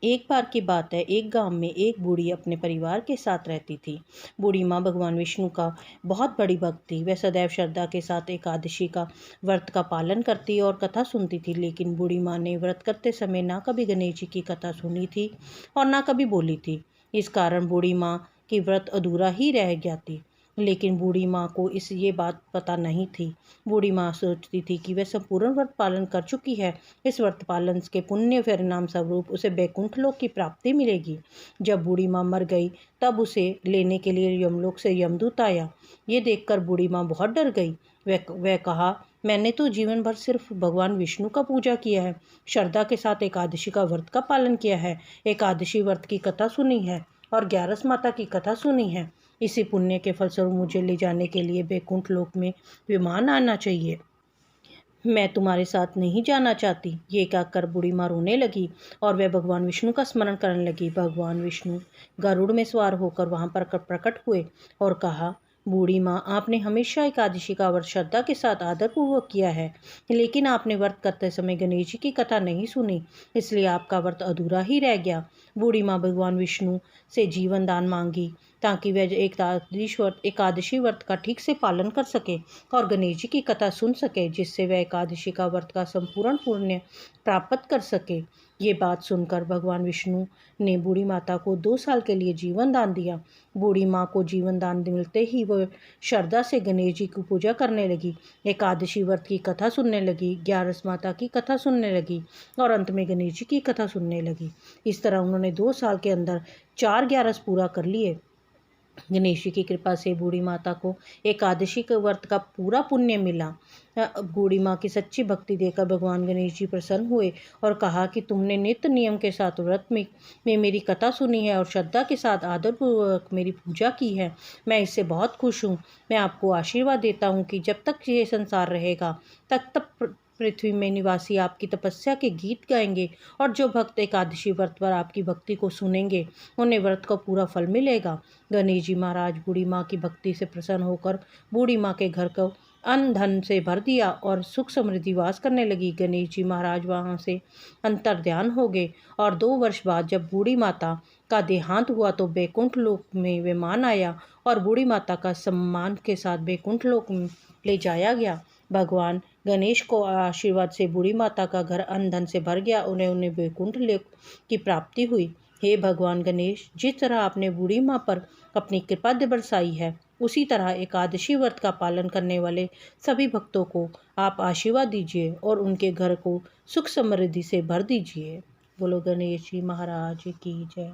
एक बार की बात है, एक गांव में एक बूढ़ी अपने परिवार के साथ रहती थी। बूढ़ी माँ भगवान विष्णु का बहुत बड़ी भक्त थी। वह सदैव श्रद्धा के साथ एकादशी का व्रत का पालन करती और कथा सुनती थी। लेकिन बूढ़ी माँ ने व्रत करते समय ना कभी गणेश जी की कथा सुनी थी और ना कभी बोली थी। इस कारण बूढ़ी माँ की व्रत अधूरा ही रह गया थी। लेकिन बूढ़ी माँ को ये बात पता नहीं थी। बूढ़ी माँ सोचती थी कि वह संपूर्ण व्रत पालन कर चुकी है। इस व्रत पालन के पुण्य परिणाम स्वरूप उसे बैकुंठ लोक की प्राप्ति मिलेगी। जब बूढ़ी माँ मर गई तब उसे लेने के लिए यमलोक से यमदूत आया। ये देखकर बूढ़ी माँ बहुत डर गई। वह कहा, मैंने तो जीवन भर सिर्फ भगवान विष्णु का पूजा किया है, श्रद्धा के साथ एकादशी का व्रत का पालन किया है, एकादशी व्रत की कथा सुनी है और ग्यारस माता की कथा सुनी है। इसी पुण्य के फलस्वरूप मुझे ले जाने के लिए बैकुंठ लोक में विमान आना चाहिए। मैं तुम्हारे साथ नहीं जाना चाहती। ये कहकर बूढ़ी माँ रोने लगी और वह भगवान विष्णु का स्मरण करने लगी। भगवान विष्णु गरुड़ में सवार होकर वहां पर प्रकट हुए और कहा, बूढ़ी माँ, आपने हमेशा एकादशी का व्रत श्रद्धा के साथ आदरपूर्वक किया है, लेकिन आपने व्रत करते समय गणेश जी की कथा नहीं सुनी, इसलिए आपका व्रत अधूरा ही रह गया। बूढ़ी माँ भगवान विष्णु से जीवन दान मांगी ताकि वह एकादशी व्रत का ठीक से पालन कर सके और गणेश जी की कथा सुन सके, जिससे वह एकादशी का व्रत का संपूर्ण पुण्य प्राप्त कर सके। ये बात सुनकर भगवान विष्णु ने बूढ़ी माता को 2 साल के लिए जीवन दान दिया। बूढ़ी माँ को जीवन दान मिलते ही वह श्रद्धा से गणेश जी की पूजा करने लगी, एकादशी व्रत की कथा सुनने लगी, ग्यारस माता की कथा सुनने लगी और अंत में गणेश जी की कथा सुनने लगी। इस तरह उन्होंने 2 साल के अंदर 4 ग्यारस पूरा कर लिए। गणेश जी की कृपा से बूढ़ी माता को एकादशी के व्रत का पूरा पुण्य मिला। बूढ़ी माँ की सच्ची भक्ति देखकर भगवान गणेश जी प्रसन्न हुए और कहा कि तुमने नित्य नियम के साथ व्रत में मेरी कथा सुनी है और श्रद्धा के साथ आदरपूर्वक मेरी पूजा की है। मैं इससे बहुत खुश हूँ। मैं आपको आशीर्वाद देता हूँ कि जब तक ये संसार रहेगा तब तक पृथ्वी में निवासी आपकी तपस्या के गीत गाएंगे और जो भक्त एकादशी व्रत पर आपकी भक्ति को सुनेंगे उन्हें व्रत का पूरा फल मिलेगा। गणेश जी महाराज बूढ़ी माँ की भक्ति से प्रसन्न होकर बूढ़ी माँ के घर को अन्न धन से भर दिया और सुख समृद्धि वास करने लगी। गणेश जी महाराज वहाँ से अंतर्ध्यान हो गए और 2 वर्ष बाद जब बूढ़ी माता का देहांत हुआ तो बैकुंठ लोक में विमान आया और बूढ़ी माता का सम्मान के साथ बैकुंठ लोक में ले जाया गया। भगवान गणेश को आशीर्वाद से बूढ़ी माता का घर अन्न धन से भर गया। उन्हें बैकुंठ लोक की प्राप्ति हुई। हे भगवान गणेश, जिस तरह आपने बूढ़ी माँ पर अपनी कृपा बरसाई है, उसी तरह एकादशी व्रत का पालन करने वाले सभी भक्तों को आप आशीर्वाद दीजिए और उनके घर को सुख समृद्धि से भर दीजिए। बोलो गणेश जी महाराज की जय।